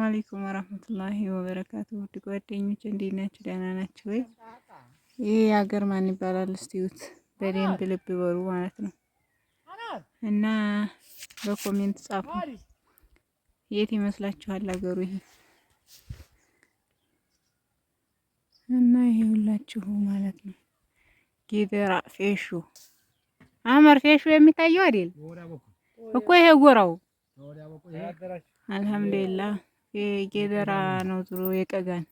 አለይኩም ወራህመቱላሂ ወበረካቱ። ውድ ጓደኞቼ እንዴት ናችሁ? ደህና ናችሁ ወይ? ይህ ሀገር ማን ይባላል? እስቲ እዩት በደንብ ልብ በሉ ማለት ነው። እና በኮሜንት ጻፉ። የት ይመስላችኋል ሀገሩ ይሄ? እና ይሄ ሁላችሁ ማለት ነው ጌደራ ፌሹ አመር ፌሹ የሚታየው አይደል እኮ ይሄ ጎራው አልሐምዱሊላህ የጌደራ ነው። ዝሮ የቀጋን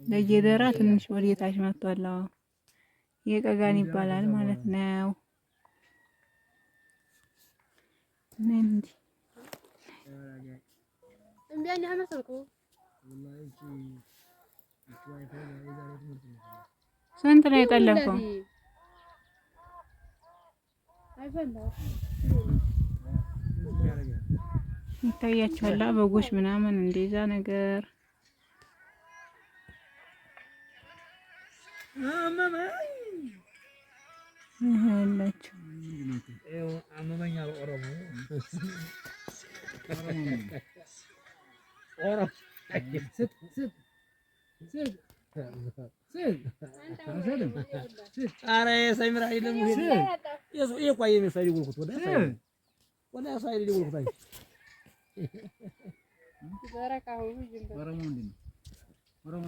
ለጌደራ ትንሽ ወደታች መጥቷል። የቀጋን ይባላል ማለት ነው። ስንት ነው የጠለፈው? ይታያችኋል በጎች ምናምን እንደዛ ነገር አላችሁ። ኧረ የሰሚራ አይደለም የቆየ መሰለኝ ጉልኩት ወደ ሳይድ ጉልኩት